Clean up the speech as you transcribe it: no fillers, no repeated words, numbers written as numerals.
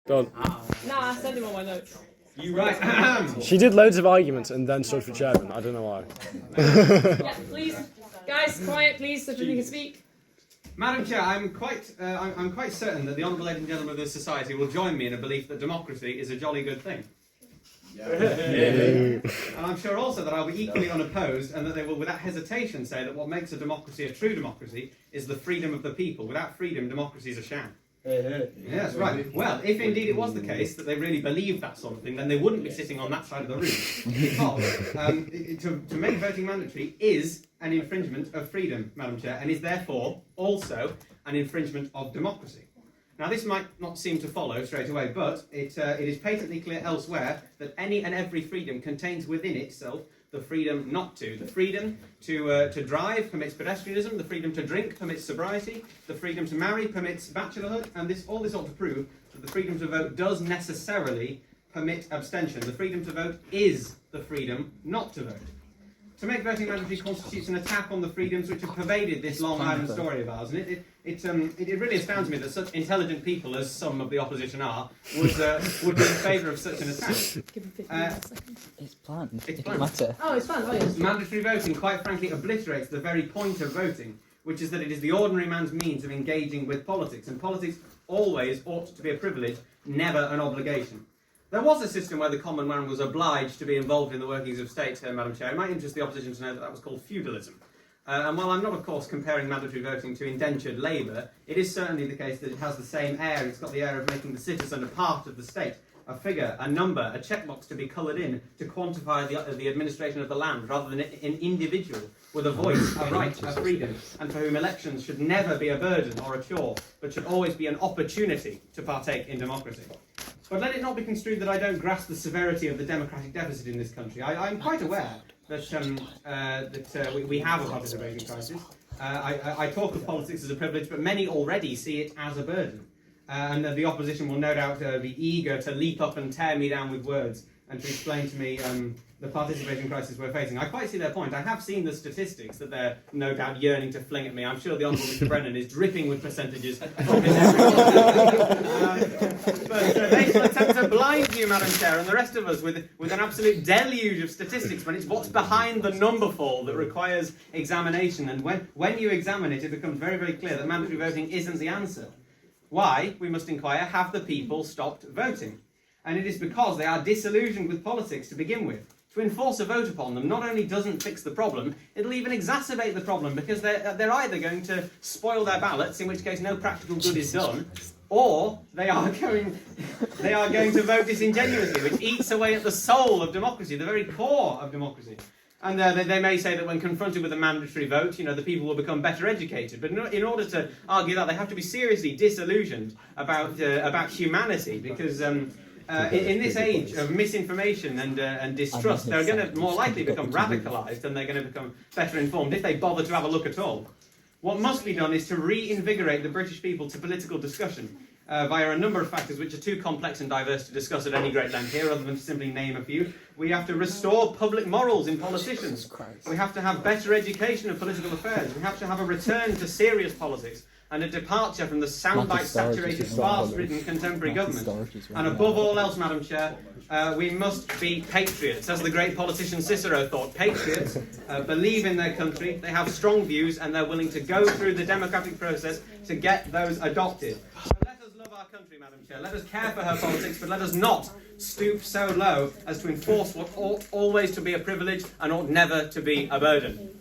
Done. Nah, send him on my notes. You right. She did loads of arguments and then stood for chairman. I don't know why. Yeah, please, guys, quiet, please, so we can speak. Madam Chair, I'm quite certain that the honourable ladies and gentlemen of this society will join me in a belief that democracy is a jolly good thing. And I'm sure also that I'll be equally unopposed and that they will without hesitation say that what makes a democracy a true democracy is the freedom of the people. Without freedom, democracy is a sham. Yes, right. Well, if indeed it was the case that they really believed that sort of thing, then they wouldn't be sitting on that side of the room. Because to make voting mandatory is an infringement of freedom, Madam Chair, and is therefore also an infringement of democracy. Now, this might not seem to follow straight away, but it is patently clear elsewhere that any and every freedom contains within itself the freedom not to. The freedom to drive permits pedestrianism, the freedom to drink permits sobriety, the freedom to marry permits bachelorhood, and all this ought to prove that the freedom to vote does necessarily permit abstention. The freedom to vote is the freedom not to vote. To make voting mandatory constitutes an attack on the freedoms which have pervaded this Long Island story of ours, and it really astounds me that such intelligent people as some of the opposition are would be in favour of such an attack. Give him 15 seconds. It's planned. It's It planned. doesn't matter. Oh, it's fun. Oh, yes. Mandatory voting, quite frankly, obliterates the very point of voting, which is that it is the ordinary man's means of engaging with politics, and politics always ought to be a privilege, never an obligation. There was a system where the common man was obliged to be involved in the workings of state, Madam Chair. It might interest the opposition to know that that was called feudalism. And while I'm not, of course, comparing mandatory voting to indentured labour, it is certainly the case that it has the same air. It's got the air of making the citizen a part of the state, a figure, a number, a checkbox to be coloured in to quantify the administration of the land, rather than an individual with a voice, a right, a freedom, and for whom elections should never be a burden or a chore, but should always be an opportunity to partake in democracy. But let it not be construed that I don't grasp the severity of the democratic deficit in this country. I'm quite aware that we have a participation crisis. I talk of politics as a privilege, but many already see it as a burden. And the opposition will no doubt be eager to leap up and tear me down with words and to explain to me the participation crisis we're facing. I quite see their point. I have seen the statistics that they're no doubt yearning to fling at me. I'm sure the Honourable Mr Brennan is dripping with percentages from his but they shall attempt to blind you, Madam Chair, and the rest of us with an absolute deluge of statistics when it's what's behind the numberful that requires examination. And when you examine it, it becomes very, very clear that mandatory voting isn't the answer. Why, we must inquire, have the people stopped voting? And it is because they are disillusioned with politics to begin with. To enforce a vote upon them not only doesn't fix the problem, it'll even exacerbate the problem, because they're either going to spoil their ballots, in which case no practical good is done, or they are going to vote disingenuously, which eats away at the soul of democracy, the very core of democracy. And they may say that when confronted with a mandatory vote, the people will become better educated. But in order to argue that, they have to be seriously disillusioned about humanity, because in this age of misinformation and distrust, they're going to more likely become radicalised, and they're going to become better informed if they bother to have a look at all. What must be done is to reinvigorate the British people to political discussion via a number of factors which are too complex and diverse to discuss at any great length here, other than to simply name a few. We have to restore public morals in politicians. We have to have better education of political affairs. We have to have a return to serious politics and a departure from the soundbite-saturated, farce-ridden contemporary government. And above all else, Madam Chair, we must be patriots. As the great politician Cicero thought, patriots believe in their country, they have strong views, and they're willing to go through the democratic process to get those adopted. So let us love our country, Madam Chair. Let us care for her politics, but let us not stoop so low as to enforce what ought always to be a privilege and ought never to be a burden.